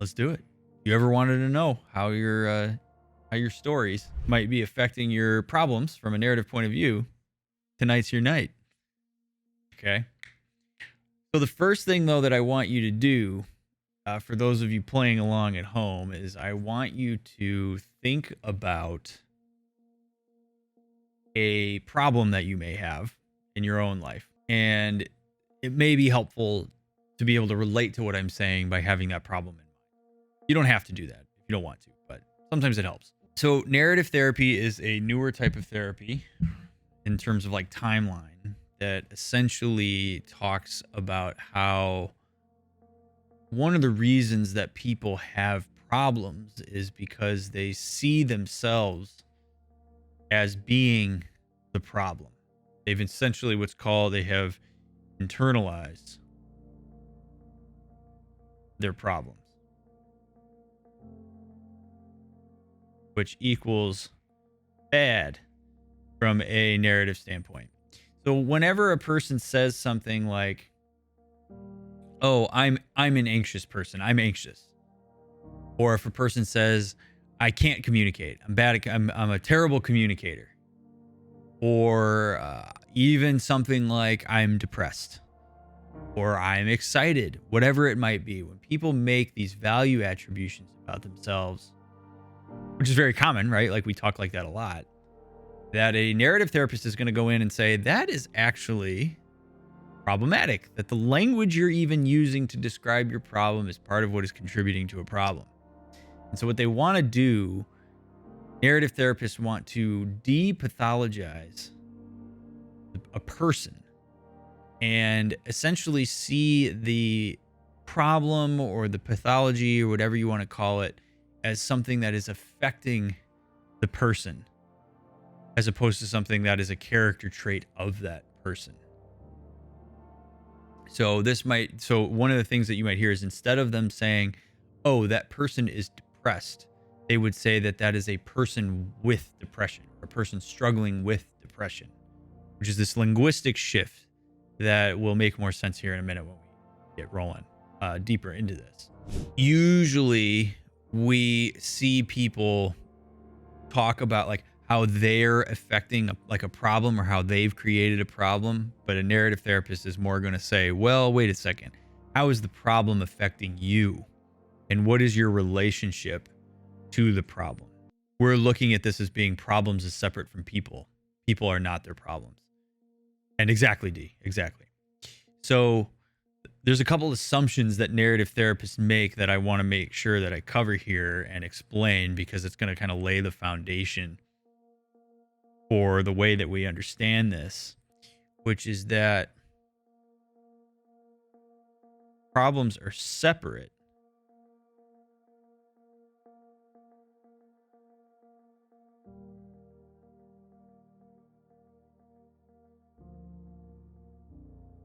Let's do it. You ever wanted to know how your stories might be affecting your problems from a narrative point of view? Tonight's your night. Okay. So the first thing though that I want you to do, for those of you playing along at home, is I want you to think about a problem that you may have in your own life, and it may be helpful to be able to relate to what I'm saying by having that problem in mind. You don't have to do that if you don't want to, but sometimes it helps. So, narrative therapy is a newer type of therapy in terms of like timeline that essentially talks about how one of the reasons that people have problems is because they see themselves as being the problem. They've essentially they have internalized their problems, which equals bad from a narrative standpoint. So whenever a person says something like, "Oh, I'm an anxious person. I'm anxious." Or if a person says, "I can't communicate. I'm a terrible communicator." Or even something like, "I'm depressed." Or "I'm excited." Whatever it might be. When people make these value attributions about themselves, which is very common, right? Like we talk like that a lot. That a narrative therapist is going to go in and say, that is actually problematic. That the language you're even using to describe your problem is part of what is contributing to a problem. And so what they want to do, narrative therapists want to depathologize a person and essentially see the problem or the pathology or whatever you want to call it as something that is affecting the person, as opposed to something that is a character trait of that person. So one of the things that you might hear is, instead of them saying, "Oh, that person is depressed," they would say that that is a person with depression, or a person struggling with depression, which is this linguistic shift that will make more sense here in a minute when we get rolling deeper into this. Usually we see people talk about like how they're affecting a problem, or how they've created a problem. But a narrative therapist is more going to say, well, wait a second. How is the problem affecting you? And what is your relationship to the problem? We're looking at this as being problems as separate from people. People are not their problems. And exactly, D, exactly. So there's a couple assumptions that narrative therapists make that I want to make sure that I cover here and explain, because it's going to kind of lay the foundation for the way that we understand this, which is that problems are separate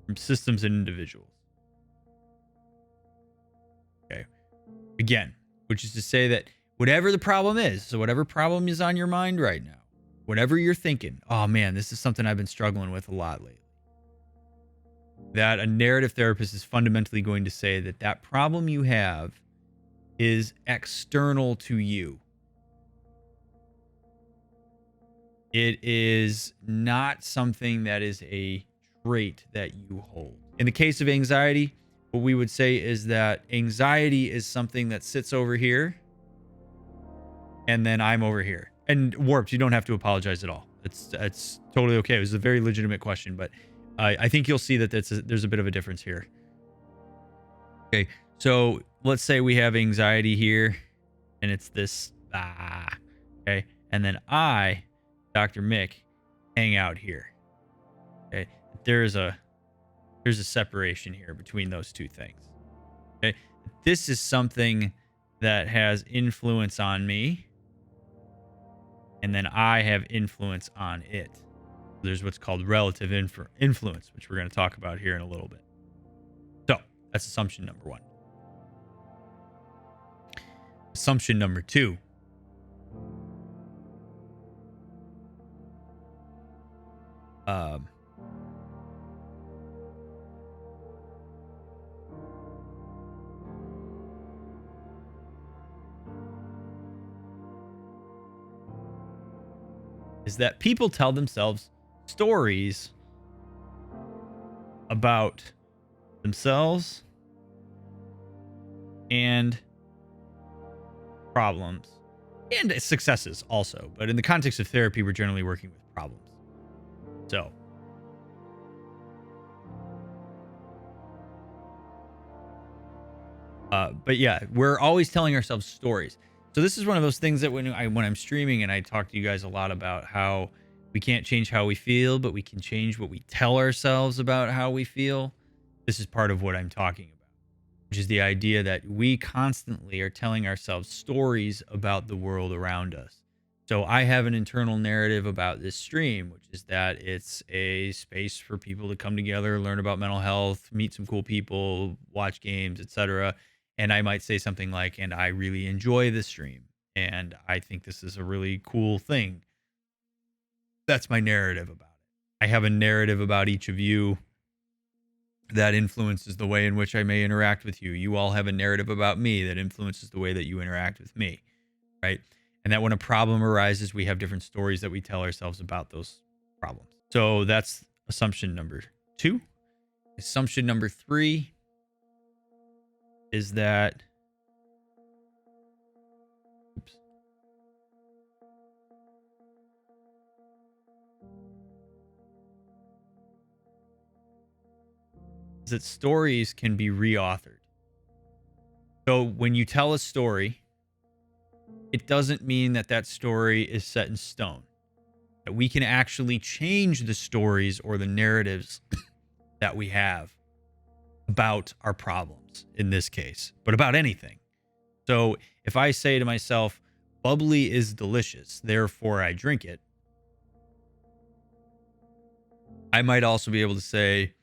from systems and individuals. Okay. Again, which is to say that whatever the problem is, so whatever problem is on your mind right now, whatever you're thinking, "Oh man, this is something I've been struggling with a lot lately," that a narrative therapist is fundamentally going to say that that problem you have is external to you. It is not something that is a trait that you hold. In the case of anxiety, what we would say is that anxiety is something that sits over here, and then I'm over here. And Warped, you don't have to apologize at all. It's totally okay. It was a very legitimate question, but I think you'll see that there's a bit of a difference here. Okay, so let's say we have anxiety here, and it's this okay, and then I, Dr. Mick, hang out here. Okay, there's a separation here between those two things. Okay, this is something that has influence on me, and then I have influence on it. There's what's called relative influence, which we're going to talk about here in a little bit. So that's assumption number one. Assumption number two. is that people tell themselves stories about themselves and problems and successes also. But in the context of therapy, we're generally working with problems. So, but yeah, we're always telling ourselves stories. So this is one of those things that when I'm streaming and I talk to you guys a lot about how we can't change how we feel, but we can change what we tell ourselves about how we feel. This is part of what I'm talking about, which is the idea that we constantly are telling ourselves stories about the world around us. So I have an internal narrative about this stream, which is that it's a space for people to come together, learn about mental health, meet some cool people, watch games, etc. And I might say something like, and I really enjoy this stream, and I think this is a really cool thing. That's my narrative about it. I have a narrative about each of you that influences the way in which I may interact with you. You all have a narrative about me that influences the way that you interact with me, right? And that when a problem arises, we have different stories that we tell ourselves about those problems. So that's assumption number 2. Assumption number 3 is that stories can be reauthored. So when you tell a story, it doesn't mean that that story is set in stone. That we can actually change the stories or the narratives that we have about our problems in this case, but about anything. So if I say to myself, bubbly is delicious, therefore I drink it, I might also be able to say,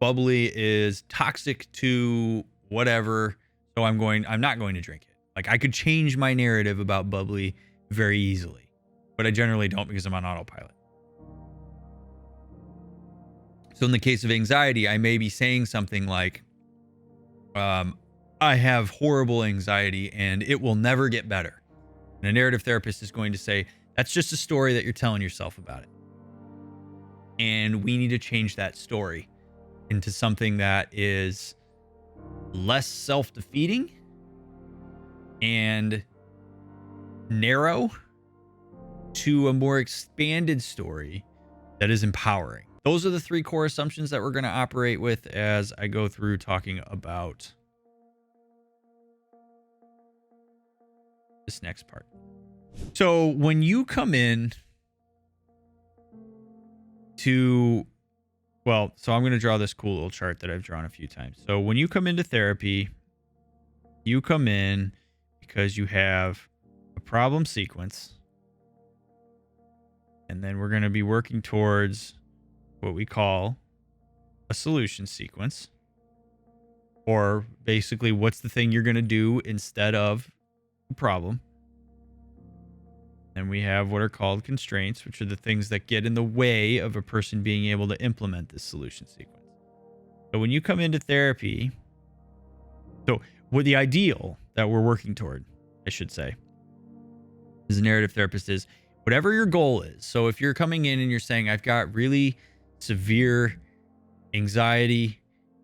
bubbly is toxic to whatever, so I'm not going to drink it. Like, I could change my narrative about bubbly very easily, but I generally don't because I'm on autopilot. So in the case of anxiety, I may be saying something like, I have horrible anxiety and it will never get better. And a narrative therapist is going to say, that's just a story that you're telling yourself about it. And we need to change that story into something that is less self-defeating and narrow to a more expanded story that is empowering. Those are the 3 core assumptions that we're going to operate with as I go through talking about this next part. So when you come in to, so I'm going to draw this cool little chart that I've drawn a few times. So when you come into therapy, you come in because you have a problem sequence. And then we're going to be working towards what we call a solution sequence. Or basically, what's the thing you're going to do instead of the problem? And we have what are called constraints, which are the things that get in the way of a person being able to implement this solution sequence. So when you come into therapy, so what the ideal that we're working toward, I should say, as a narrative therapist is whatever your goal is. So if you're coming in and you're saying, I've got really severe anxiety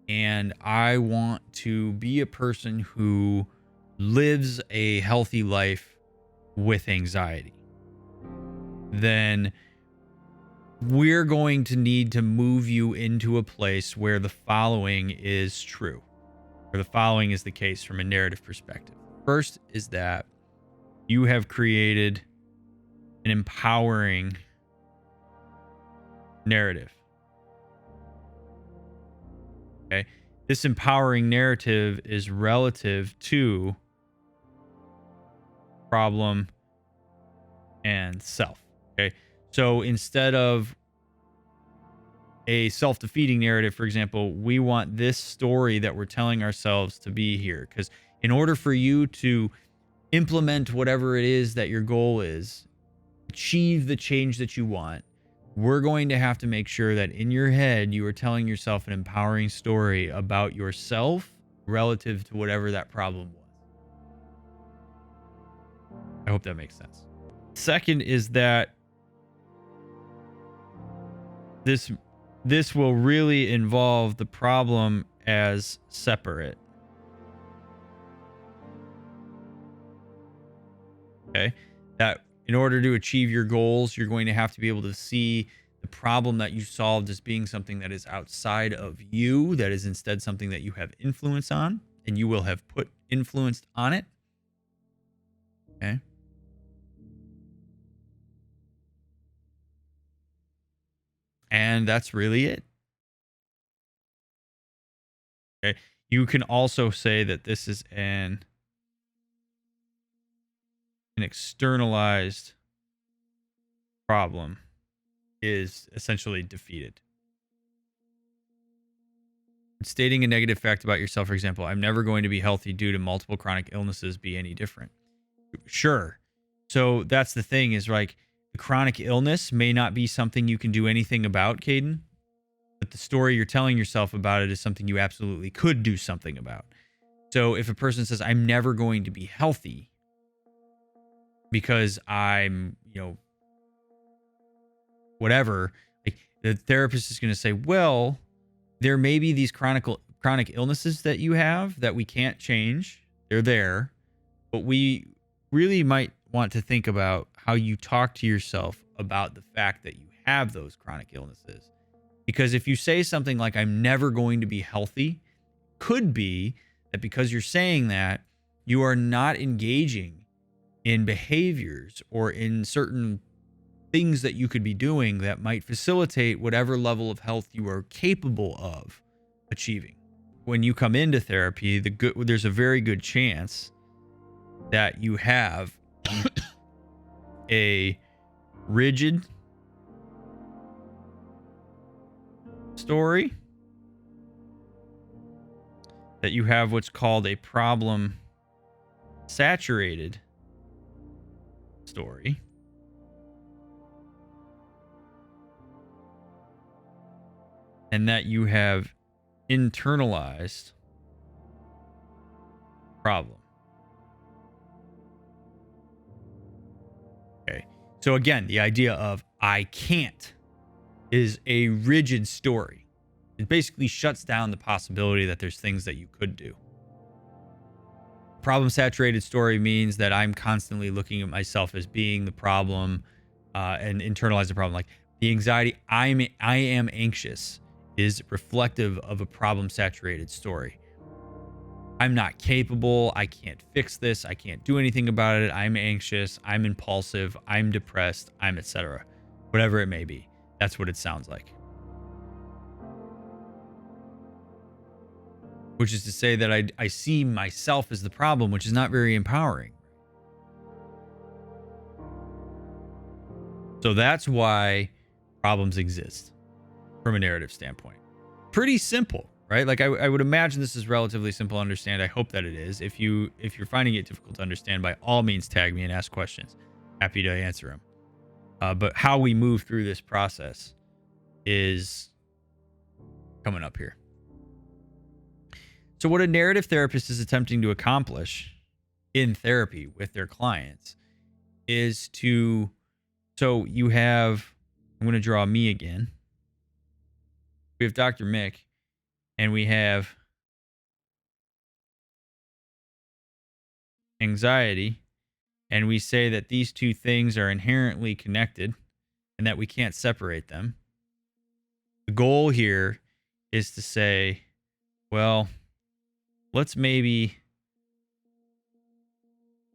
and I want to be a person who lives a healthy life with anxiety, then we're going to need to move you into a place where the following is true, or the following is the case from a narrative perspective. First is that you have created an empowering narrative. Okay. This empowering narrative is relative to problem and self. Okay. So instead of a self-defeating narrative, for example, we want this story that we're telling ourselves to be here. Because in order for you to implement whatever it is that your goal is, achieve the change that you want, we're going to have to make sure that in your head, you are telling yourself an empowering story about yourself relative to whatever that problem was. I hope that makes sense. Second is that this will really involve the problem as separate. Okay? That in order to achieve your goals, you're going to have to be able to see the problem that you solved as being something that is outside of you, that is instead something that you have influence on, and you will have put influence on it. Okay? And that's really it. Okay? You can also say that this is an externalized problem is essentially defeated. Stating a negative fact about yourself, for example, I'm never going to be healthy due to multiple chronic illnesses, be any different. Sure. So that's the thing is like the chronic illness may not be something you can do anything about, Caden, but the story you're telling yourself about it is something you absolutely could do something about. So if a person says, I'm never going to be healthy because I'm, whatever, like the therapist is going to say, well, there may be these chronic illnesses that you have that we can't change. They're there, but we really might want to think about how you talk to yourself about the fact that you have those chronic illnesses. Because if you say something like, I'm never going to be healthy, could be that because you're saying that, you are not engaging in behaviors or in certain things that you could be doing that might facilitate whatever level of health you are capable of achieving. When you come into therapy, there's a very good chance that you have a rigid story, that you have what's called a problem saturated story, and that you have internalized problem. Okay. So again, the idea of I can't is a rigid story. It basically shuts down the possibility that there's things that you could do. Problem saturated story means that I'm constantly looking at myself as being the problem and internalize the problem. Like the anxiety, I am anxious is reflective of a problem saturated story. I'm not capable. I can't fix this. I can't do anything about it. I'm anxious. I'm impulsive. I'm depressed. I'm etc. Whatever it may be. That's what it sounds like. Which is to say that I see myself as the problem, which is not very empowering. So that's why problems exist from a narrative standpoint. Pretty simple, right? Like I would imagine this is relatively simple to understand. I hope that it is. If you're finding it difficult to understand, by all means tag me and ask questions. Happy to answer them. But how we move through this process is coming up here. So what a narrative therapist is attempting to accomplish in therapy with their clients is to, so you have, I'm going to draw me again. We have Dr. Mick, and we have anxiety, and we say that these two things are inherently connected and that we can't separate them. The goal here is to say, well, let's maybe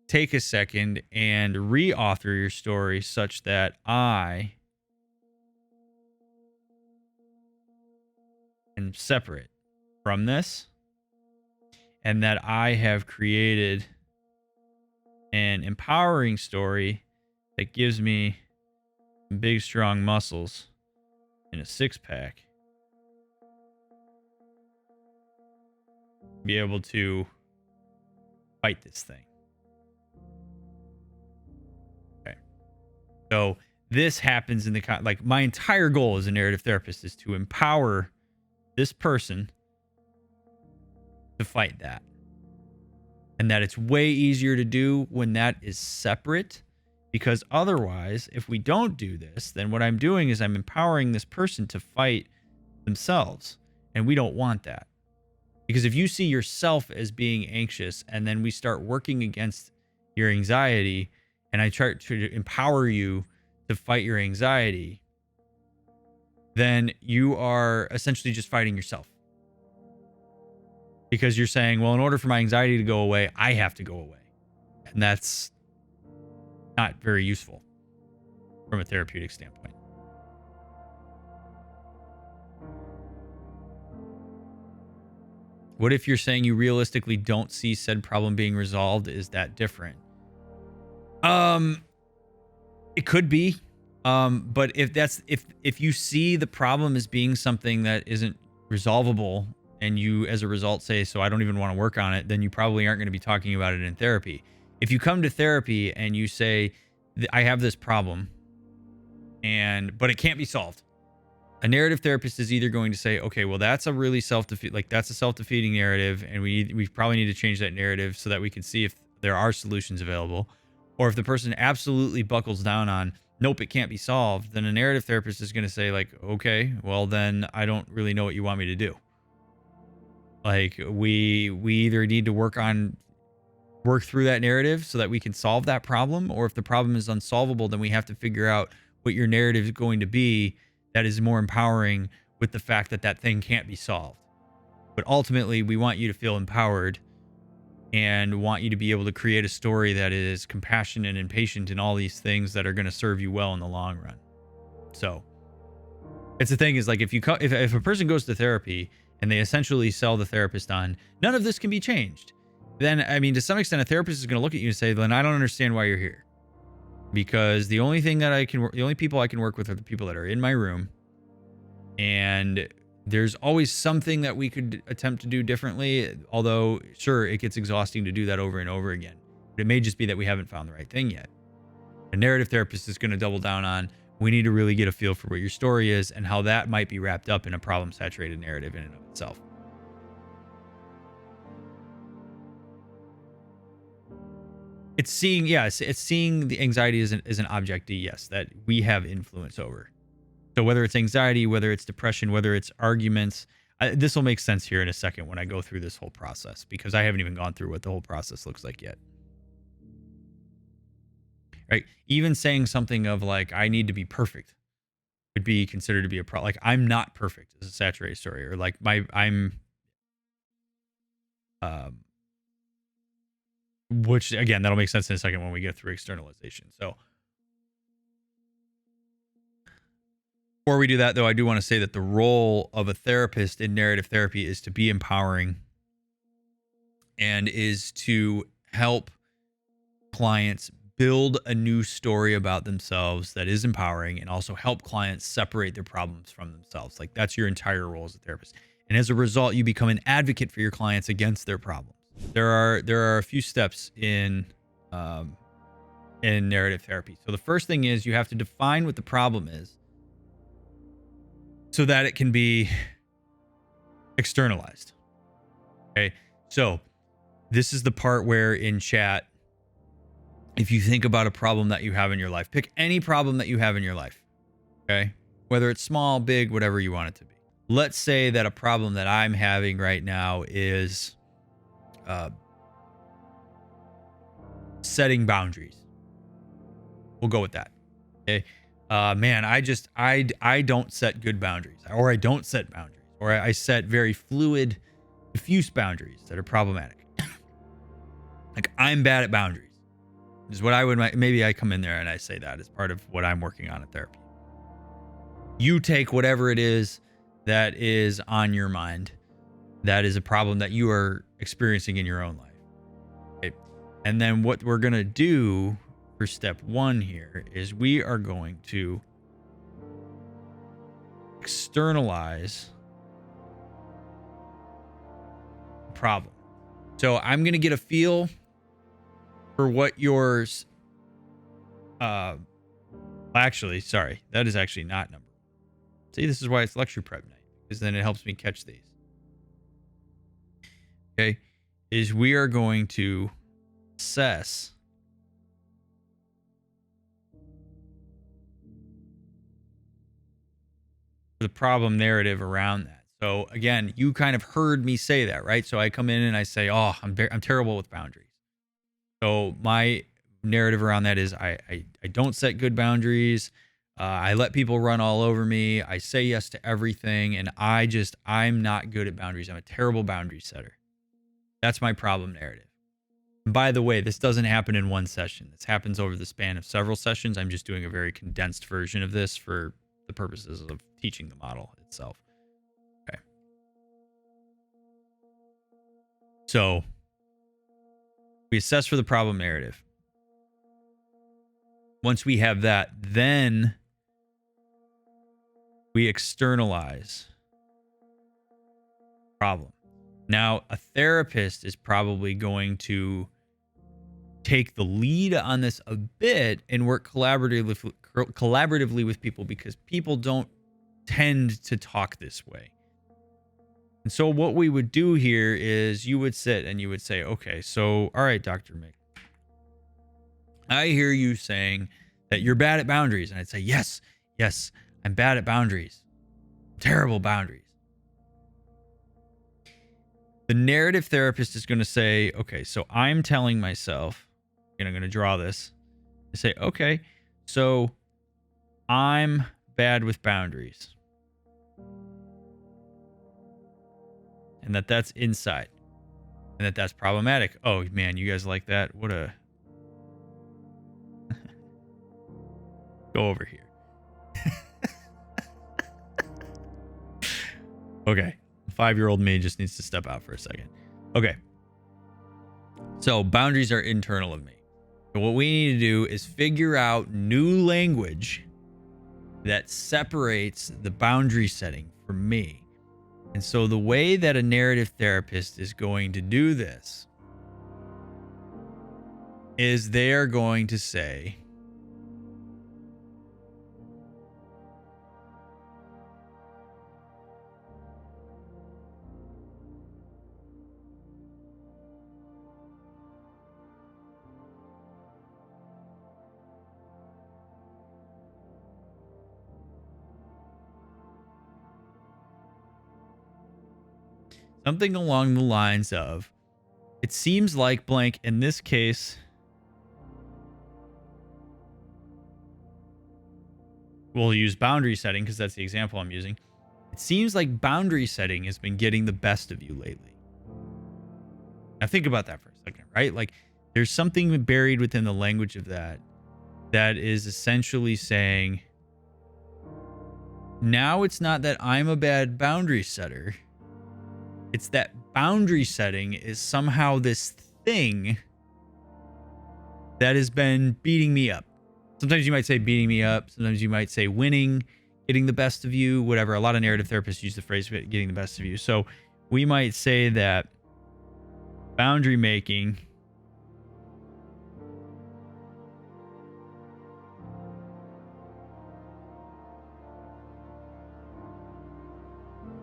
take a second and re-author your story such that I am separate from this, and that I have created an empowering story that gives me big, strong muscles and a six-pack. Be able to fight this thing. Okay. So this happens in the, like my entire goal as a narrative therapist is to empower this person to fight that. And that it's way easier to do when that is separate Because otherwise, if we don't do this, then what I'm doing is I'm empowering this person to fight themselves. And we don't want that. Because if you see yourself as being anxious and then we start working against your anxiety and I try to empower you to fight your anxiety, then you are essentially just fighting yourself. Because you're saying, well, in order for my anxiety to go away, I have to go away. And that's not very useful from a therapeutic standpoint. What if you're saying you realistically don't see said problem being resolved? Is that different? It could be. But if you see the problem as being something that isn't resolvable and you as a result say, so I don't even want to work on it, then you probably aren't going to be talking about it in therapy. If you come to therapy and you say, I have this problem but it can't be solved. A narrative therapist is either going to say, okay, well, that's a really that's a self-defeating narrative, and we probably need to change that narrative so that we can see if there are solutions available. Or if the person absolutely buckles down on, nope, it can't be solved, then a narrative therapist is going to say, like, okay, well, then I don't really know what you want me to do. Like, we either need to work through that narrative so that we can solve that problem, or if the problem is unsolvable, then we have to figure out what your narrative is going to be that is more empowering with the fact that that thing can't be solved. But ultimately, we want you to feel empowered and want you to be able to create a story that is compassionate and patient and all these things that are going to serve you well in the long run. So it's the thing is, like, if a person goes to therapy and they essentially sell the therapist on none of this can be changed, then, I mean, to some extent, a therapist is going to look at you and say, then I don't understand why you're here. Because the only people I can work with are the people that are in my room. And there's always something that we could attempt to do differently. Although, sure, it gets exhausting to do that over and over again. But it may just be that we haven't found the right thing yet. A narrative therapist is going to double down on, we need to really get a feel for what your story is and how that might be wrapped up in a problem-saturated narrative in and of itself. It's seeing the anxiety as an object, yes, that we have influence over. So whether it's anxiety, whether it's depression, whether it's arguments, this will make sense here in a second when I go through this whole process, because I haven't even gone through what the whole process looks like yet. Right? Even saying something of like, I need to be perfect could be considered to be a problem. Like, I'm not perfect as a saturated story, or like which again, that'll make sense in a second when we get through externalization. So before we do that, though, I do want to say that the role of a therapist in narrative therapy is to be empowering and is to help clients build a new story about themselves that is empowering, and also help clients separate their problems from themselves. Like, that's your entire role as a therapist. And as a result, you become an advocate for your clients against their problems. There are a few steps in narrative therapy. So the first thing is you have to define what the problem is so that it can be externalized. Okay. So this is the part where in chat, if you think about a problem that you have in your life, pick any problem that you have in your life. Okay. Whether it's small, big, whatever you want it to be. Let's say that a problem that I'm having right now is setting boundaries. We'll go with that. Okay. Man, I don't set good boundaries, or I don't set boundaries, or I set very fluid, diffuse boundaries that are problematic. Like, I'm bad at boundaries. Is what I would, maybe I come in there and I say that as part of what I'm working on in therapy. You take whatever it is that is on your mind, that is a problem that you are experiencing in your own life. Okay. And then what we're going to do for step 1 here is we are going to externalize the problem. So I'm going to get a feel for what yours, actually, sorry, that is actually not number 1. See, this is why it's lecture prep night, because then it helps me catch these. Okay, is we are going to assess the problem narrative around that. So again, you kind of heard me say that, right? So I come in and I say, "Oh, I'm terrible with boundaries." So my narrative around that is I don't set good boundaries. I let people run all over me. I say yes to everything, and I'm not good at boundaries. I'm a terrible boundary setter. That's my problem narrative. And by the way, this doesn't happen in one session. This happens over the span of several sessions. I'm just doing a very condensed version of this for the purposes of teaching the model itself. Okay. So we assess for the problem narrative. Once we have that, then we externalize problem. Now, a therapist is probably going to take the lead on this a bit and work collaboratively with people, because people don't tend to talk this way. And so what we would do here is you would sit and you would say, okay, so, all right, Dr. Mick, I hear you saying that you're bad at boundaries. And I'd say, yes, I'm bad at boundaries. Terrible boundaries. The narrative therapist is going to say, okay, so I'm telling myself, and I'm going to draw this, I say, okay, so I'm bad with boundaries. And that's inside. And that's problematic. Oh, man, you guys like that? What a... Go over here. Okay. 5-year-old me just needs to step out for a second. Okay. So boundaries are internal of me. So what we need to do is figure out new language that separates the boundary setting from me. And so the way that a narrative therapist is going to do this is they are going to say, something along the lines of, it seems like blank in this case. We'll use boundary setting because that's the example I'm using. It seems like boundary setting has been getting the best of you lately. Now think about that for a second, right? Like there's something buried within the language of that is essentially saying, now it's not that I'm a bad boundary setter. It's that boundary setting is somehow this thing that has been beating me up. Sometimes you might say beating me up. Sometimes you might say winning, getting the best of you, whatever. A lot of narrative therapists use the phrase getting the best of you. So we might say that boundary making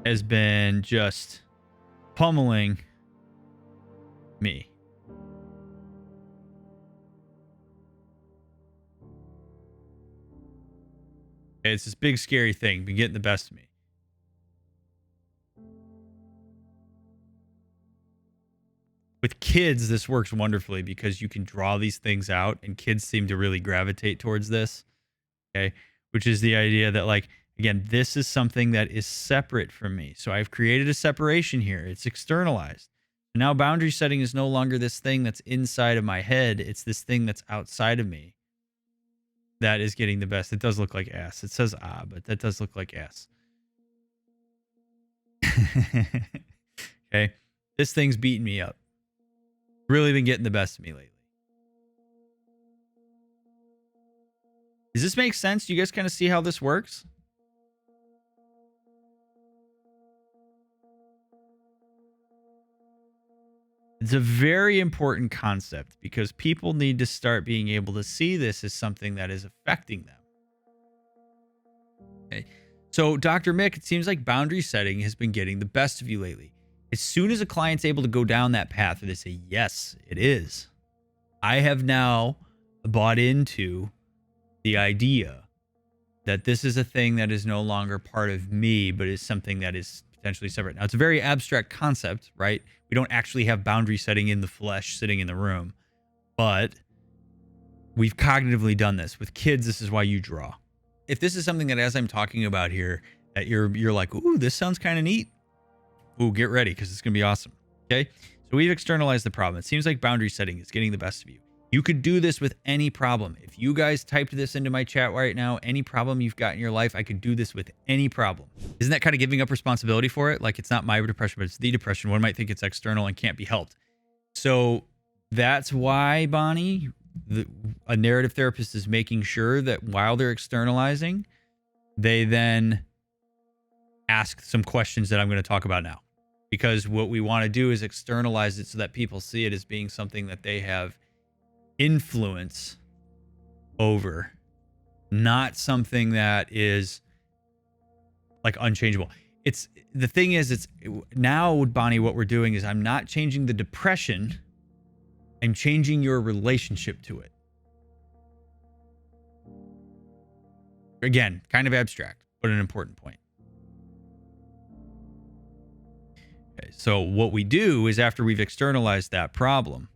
has been just pummeling me. It's this big scary thing, been getting the best of me. With kids, this works wonderfully because you can draw these things out, and kids seem to really gravitate towards this. Okay, which is the idea that, like, again, this is something that is separate from me. So I've created a separation here. It's externalized. Now boundary setting is no longer this thing that's inside of my head. It's this thing that's outside of me that is getting the best. It does look like ass. It says but that does look like ass. Okay. This thing's beating me up. Really been getting the best of me lately. Does this make sense? Do you guys kind of see how this works? It's a very important concept because people need to start being able to see this as something that is affecting them. Okay. So, Dr. Mick, it seems like boundary setting has been getting the best of you lately. As soon as a client's able to go down that path and they say, yes, it is, I have now bought into the idea that this is a thing that is no longer part of me, but is something that is potentially separate. Now, it's a very abstract concept, right? We don't actually have boundary setting in the flesh sitting in the room, but we've cognitively done this. With kids, this is why you draw. If this is something that, as I'm talking about here, that you're like, ooh, this sounds kind of neat. Ooh, get ready, because it's going to be awesome. Okay? So we've externalized the problem. It seems like boundary setting is getting the best of you. You could do this with any problem. If you guys typed this into my chat right now, any problem you've got in your life, I could do this with any problem. Isn't that kind of giving up responsibility for it? Like, it's not my depression, but it's the depression. One might think it's external and can't be helped. So that's why, Bonnie, a narrative therapist is making sure that while they're externalizing, they then ask some questions that I'm going to talk about now. Because what we want to do is externalize it so that people see it as being something that they have influence over, not something that is like unchangeable. It's the thing is, it's now, Bonnie, what we're doing is I'm not changing the depression, I'm changing your relationship to it. Again, kind of abstract, but an important point. Okay, so what we do is, after we've externalized that problem,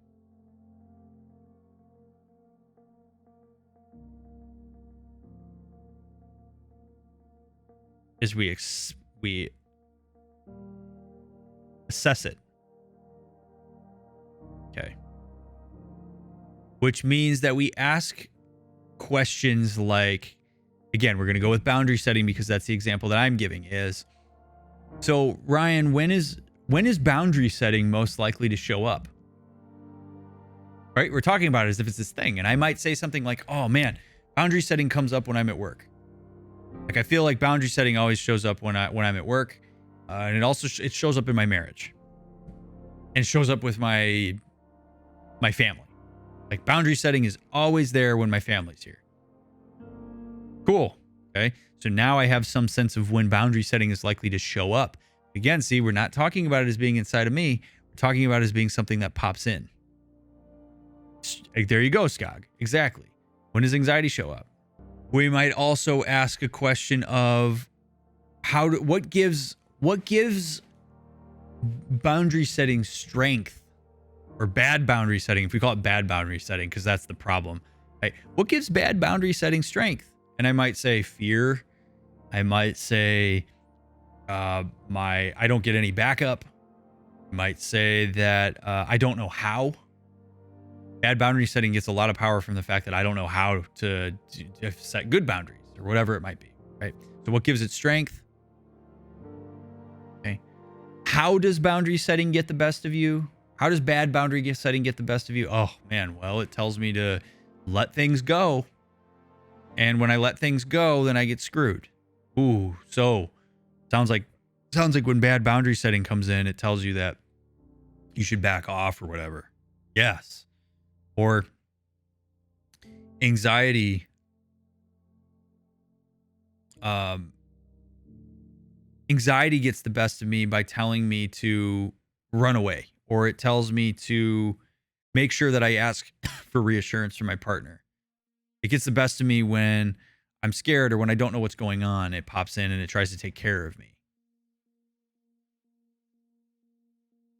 is we assess it. Okay. Which means that we ask questions like, again, we're going to go with boundary setting because that's the example that I'm giving is, so Ryan, when is boundary setting most likely to show up? Right? We're talking about it as if it's this thing. And I might say something like, oh man, boundary setting comes up when I'm at work. Like, I feel like boundary setting always shows up when I'm at work, and it also it shows up in my marriage, and it shows up with my family. Like, boundary setting is always there when my family's here. Cool. Okay. So now I have some sense of when boundary setting is likely to show up. Again, see, we're not talking about it as being inside of me. We're talking about it as being something that pops in. There you go, Skog. Exactly. When does anxiety show up? We might also ask a question of what gives boundary setting strength, or bad boundary setting, if we call it bad boundary setting, because that's the problem. Right? What gives bad boundary setting strength? And I might say fear. I might say I don't get any backup. I might say that I don't know how. Bad boundary setting gets a lot of power from the fact that I don't know how to set good boundaries, or whatever it might be, right? So what gives it strength? Okay. How does boundary setting get the best of you? How does bad boundary setting get the best of you? Oh man, well, it tells me to let things go. And when I let things go, then I get screwed. Ooh, so sounds like when bad boundary setting comes in, it tells you that you should back off or whatever. Yes. Or anxiety. Anxiety gets the best of me by telling me to run away, or it tells me to make sure that I ask for reassurance from my partner. It gets the best of me when I'm scared, or when I don't know what's going on. It pops in and it tries to take care of me.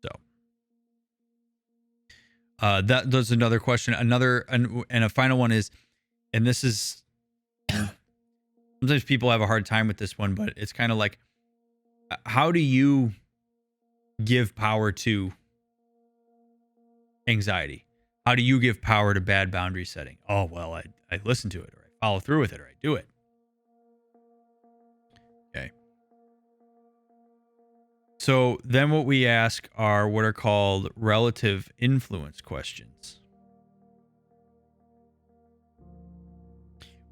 So that's another question. And a final one is, and this is, sometimes people have a hard time with this one, but it's kind of like, how do you give power to anxiety? How do you give power to bad boundary setting? Oh, well, I listen to it, or I follow through with it, or I do it. Okay. So then what we ask are what are called relative influence questions,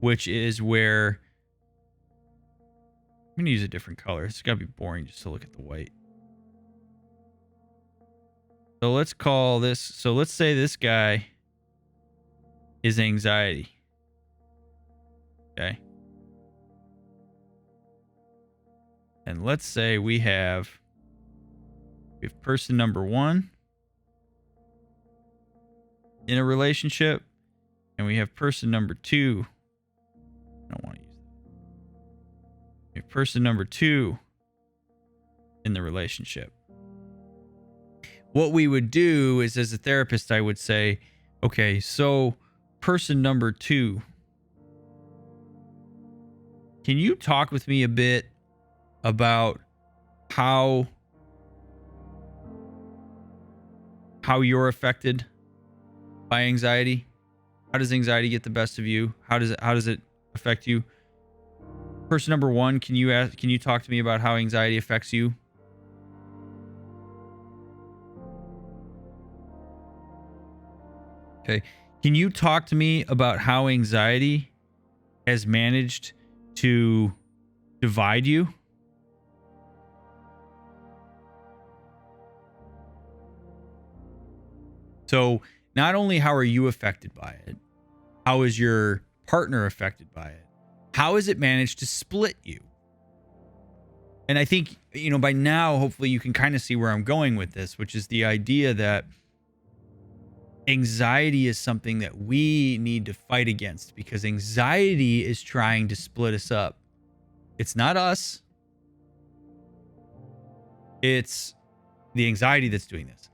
which is where, I'm going to use a different color. It's got to be boring just to look at the white. So let's call this, so let's say this guy is anxiety. Okay. And let's say we have person number one in a relationship, and we have person number two. I don't want to use Person number 2 in the relationship. What we would do is, as a therapist, I would say, okay, so person number 2, can you talk with me a bit about how you're affected by anxiety? How does anxiety get the best of you? How does it affect you? Person number 1, can you talk to me about how anxiety affects you? Okay. Can you talk to me about how anxiety has managed to divide you? So, not only how are you affected by it, how is your partner affected by it? How has it managed to split you? And I think, by now, hopefully you can kind of see where I'm going with this, which is the idea that anxiety is something that we need to fight against, because anxiety is trying to split us up. It's not us. It's the anxiety that's doing this.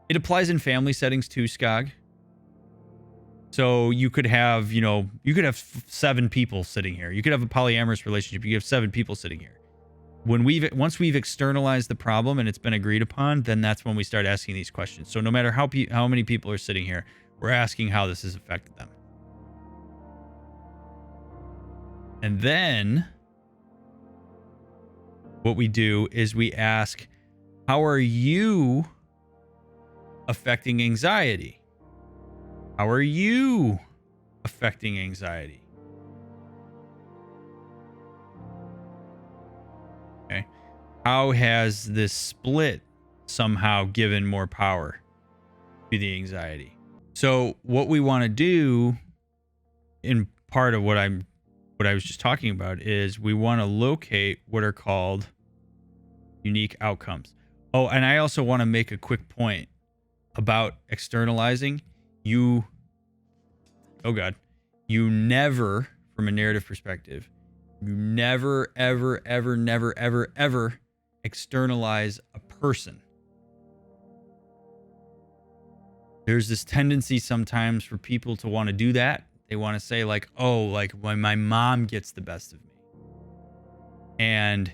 It applies in family settings too, Skog. So you could have, 7 people sitting here. You could have a polyamorous relationship. You have 7 people sitting here. Once we've externalized the problem and it's been agreed upon, then that's when we start asking these questions. So no matter how many people are sitting here, we're asking how this has affected them. And then what we do is we ask, how are you affecting anxiety? How are you affecting anxiety? Okay. How has this split somehow given more power to the anxiety? So what we want to do, in part of what I was just talking about, is we want to locate what are called unique outcomes. Oh, and I also want to make a quick point about externalizing. You never, from a narrative perspective, you never, ever, ever, never, ever, ever externalize a person. There's this tendency sometimes for people to want to do that. They want to say like, oh, like when my mom gets the best of me. And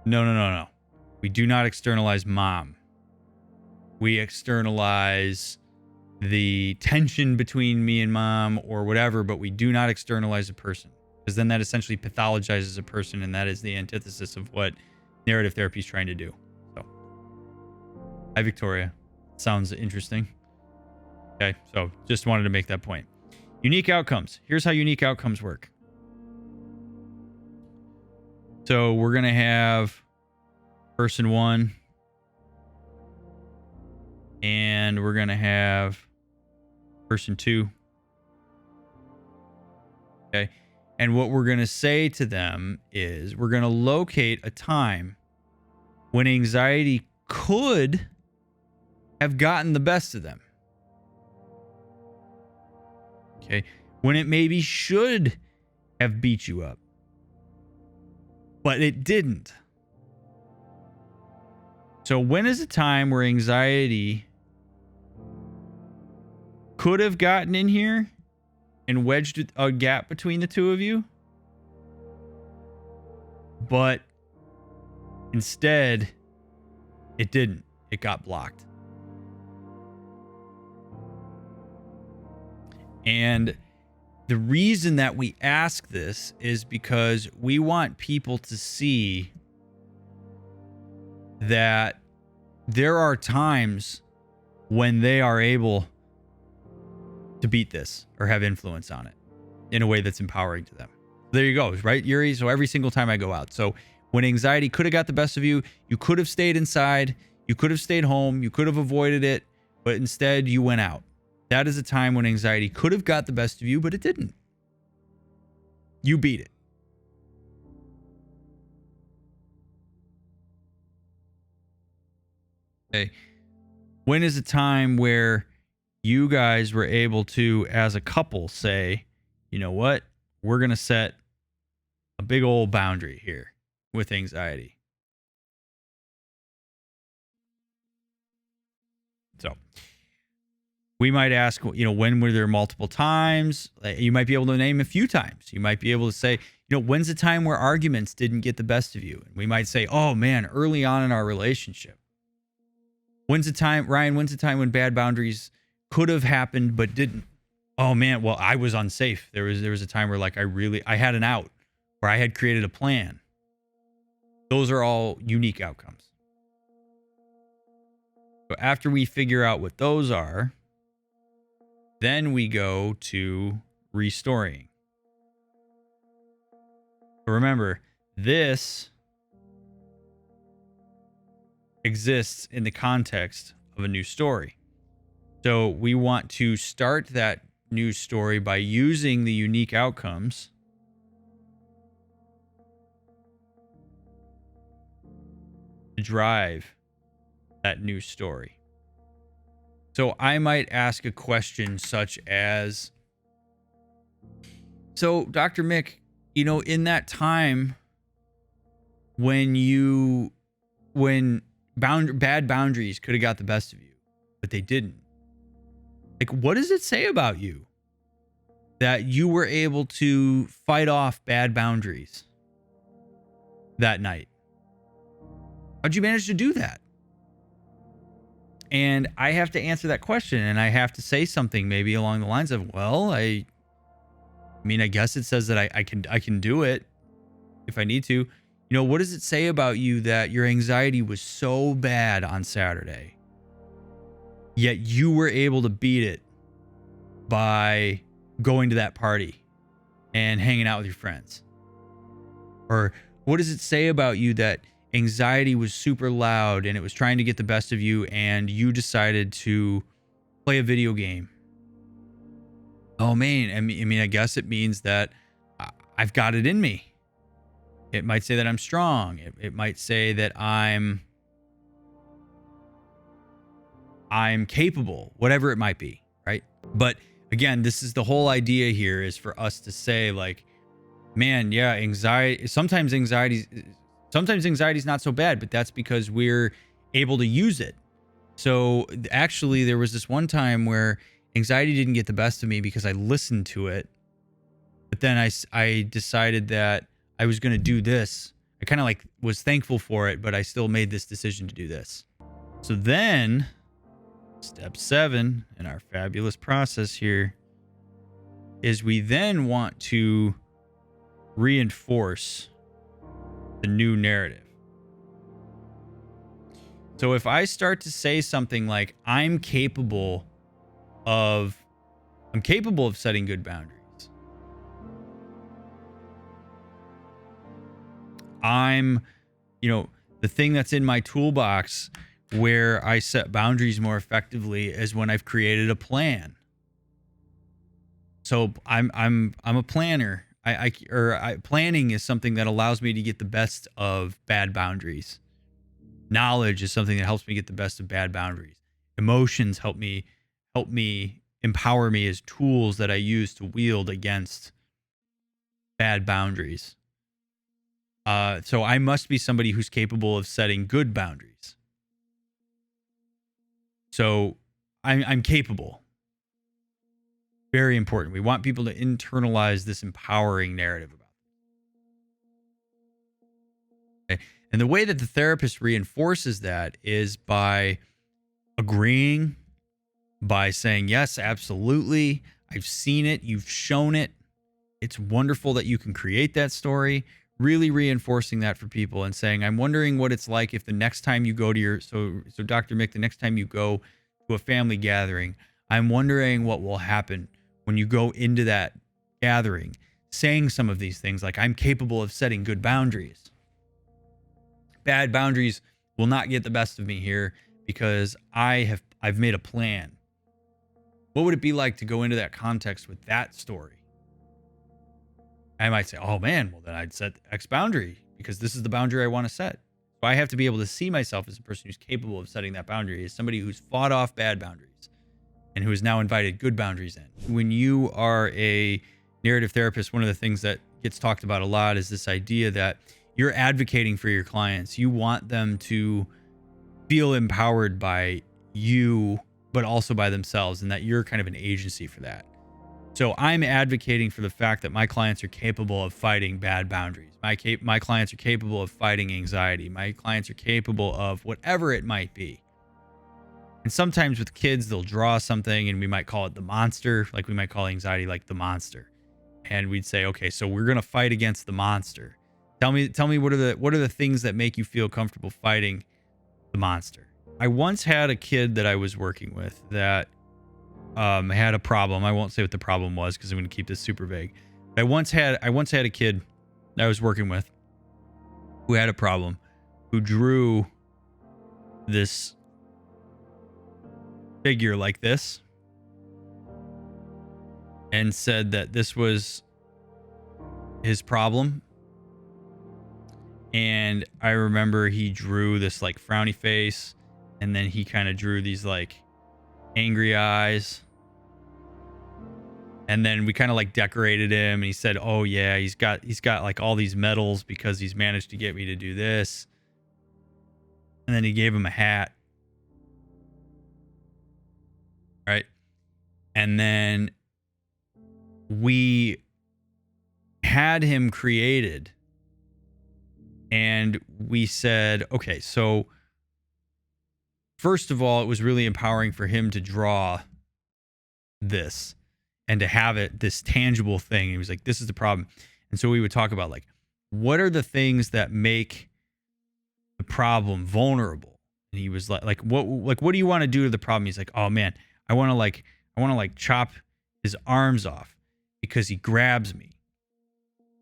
no. We do not externalize mom. We externalize the tension between me and mom or whatever, but we do not externalize a person, because then that essentially pathologizes a person, and that is the antithesis of what narrative therapy is trying to do. So, hi, Victoria. Sounds interesting. Okay, so just wanted to make that point. Unique outcomes. Here's how unique outcomes work. So we're going to have person 1, and we're going to have person 2. Okay. And what we're going to say to them is we're going to locate a time when anxiety could have gotten the best of them. Okay. When it maybe should have beat you up, but it didn't. So when is a time where anxiety could have gotten in here and wedged a gap between the two of you, but instead it didn't. It got blocked. And the reason that we ask this is because we want people to see that there are times when they are able to beat this or have influence on it in a way that's empowering to them. There you go, right, Yuri? So every single time I go out. So when anxiety could have got the best of you, you could have stayed inside, you could have stayed home, you could have avoided it, but instead you went out. That is a time when anxiety could have got the best of you, but it didn't. You beat it. Okay. When is a time where you guys were able to, as a couple, say, you know what? We're going to set a big old boundary here with anxiety. So we might ask, when were there multiple times? You might be able to name a few times. You might be able to say, when's the time where arguments didn't get the best of you? And we might say, oh man, early on in our relationship. When's the time, Ryan, when's the time when bad boundaries could have happened but didn't? Oh man, well, I was unsafe. There was a time where I had an out, where I had created a plan. Those are all unique outcomes. So after we figure out what those are, then we go to restoring. So remember, this exists in the context of a new story. So we want to start that new story by using the unique outcomes to drive that new story. So I might ask a question such as, so Dr. Mick, in that time when bad boundaries could have got the best of you, but they didn't. What does it say about you that you were able to fight off bad boundaries that night? How'd you manage to do that? And I have to answer that question, and I have to say something maybe along the lines of, well, I guess it says that I can do it if I need to. What does it say about you that your anxiety was so bad on Saturday, yet you were able to beat it by going to that party and hanging out with your friends? Or what does it say about you that anxiety was super loud and it was trying to get the best of you and you decided to play a video game? Oh man, I guess it means that I've got it in me. It might say that I'm strong. It might say that I'm capable, whatever it might be, right? But again, this is the whole idea here, is for us to say man, yeah, sometimes anxiety is not so bad, but that's because we're able to use it. So actually there was this one time where anxiety didn't get the best of me because I listened to it. But then I decided that I was going to do this. I kind of was thankful for it, but I still made this decision to do this. So then step 7 in our fabulous process here is we then want to reinforce the new narrative. So if I start to say something like, I'm capable of setting good boundaries. I'm, the thing that's in my toolbox where I set boundaries more effectively is when I've created a plan. So I'm a planner. Planning is something that allows me to get the best of bad boundaries. Knowledge is something that helps me get the best of bad boundaries. Emotions help me empower me as tools that I use to wield against bad boundaries. So I must be somebody who's capable of setting good boundaries. So I'm capable. Very important. We want people to internalize this empowering narrative about it. Okay? And the way that the therapist reinforces that is by agreeing, by saying, yes, absolutely. I've seen it. You've shown it. It's wonderful that you can create that story. Really reinforcing that for people and saying, I'm wondering what it's like if the next time you go to so Dr. Mick, the next time you go to a family gathering, I'm wondering what will happen when you go into that gathering, saying some of these things like, I'm capable of setting good boundaries. Bad boundaries will not get the best of me here because I've made a plan. What would it be like to go into that context with that story? I might say, oh man, well then I'd set X boundary because this is the boundary I want to set. So I have to be able to see myself as a person who's capable of setting that boundary, as somebody who's fought off bad boundaries and who has now invited good boundaries in. When you are a narrative therapist, one of the things that gets talked about a lot is this idea that you're advocating for your clients. You want them to feel empowered by you, but also by themselves, and that you're kind of an agency for that. So I'm advocating for the fact that my clients are capable of fighting bad boundaries. My clients are capable of fighting anxiety. My clients are capable of whatever it might be. And sometimes with kids, they'll draw something and we might call it the monster. Like we might call anxiety like the monster. And we'd say, okay, so we're going to fight against the monster. Tell me what are the things that make you feel comfortable fighting the monster? I once had a kid that I was working with that had a problem. I won't say what the problem was because I'm going to keep this super vague. But I once had a kid that I was working with who had a problem, who drew this figure like this and said that this was his problem. And I remember he drew this like frowny face, and then he kind of drew these like angry eyes. And then we kind of like decorated him, and he said, "Oh yeah, he's got like all these medals because he's managed to get me to do this." And then he gave him a hat. Right? And then we had him created, and we said, okay, so first of all, it was really empowering for him to draw this and to have it this tangible thing. And he was like, this is the problem. And so we would talk about like, what are the things that make the problem vulnerable? And he was like what do you want to do to the problem? He's like, oh man, I want to chop his arms off because he grabs me.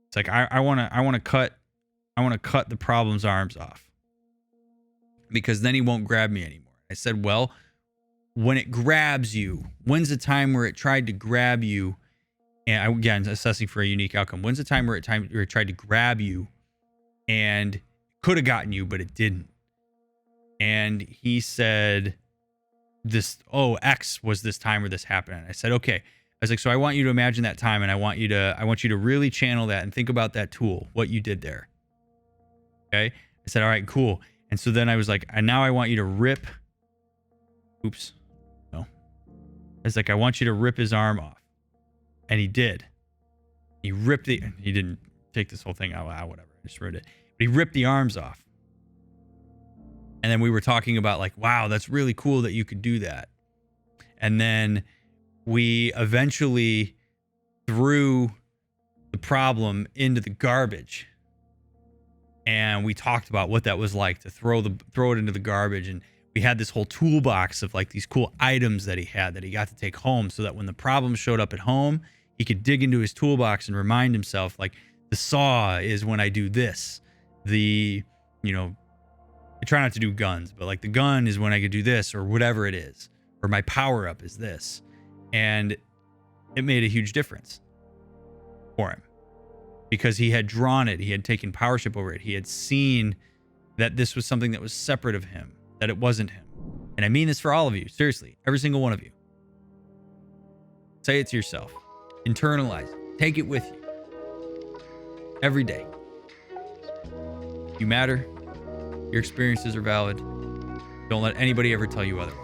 It's like I want to cut the problem's arms off because then he won't grab me anymore. I said, well, when it grabs you, when's the time where it tried to grab you? And again, assessing for a unique outcome. When's the time where it tried to grab you and could have gotten you, but it didn't? And he said, X was this time where this happened. And I said, okay. I was like, so I want you to imagine that time, and I want you to really channel that and think about that tool, what you did there. Okay. I said, all right, cool. And so then I was like, and now I want you to rip. Oops. No. I was like, I want you to rip his arm off. And he did. He didn't take this whole thing out. Whatever. I just wrote it. But he ripped the arms off. And then we were talking about like, wow, that's really cool that you could do that. And then we eventually threw the problem into the garbage. And we talked about what that was like to throw it into the garbage. And we had this whole toolbox of like these cool items that he got to take home, so that when the problem showed up at home, he could dig into his toolbox and remind himself, like, the saw is when I do this. I try not to do guns, but like the gun is when I could do this, or whatever it is, or my power up is this. And it made a huge difference for him because he had drawn it. He had taken powership over it. He had seen that this was something that was separate of him, that it wasn't him. And I mean this for all of you, seriously, every single one of you. Say it to yourself. Internalize it. Take it with you every day. You matter. Your experiences are valid. Don't let anybody ever tell you otherwise.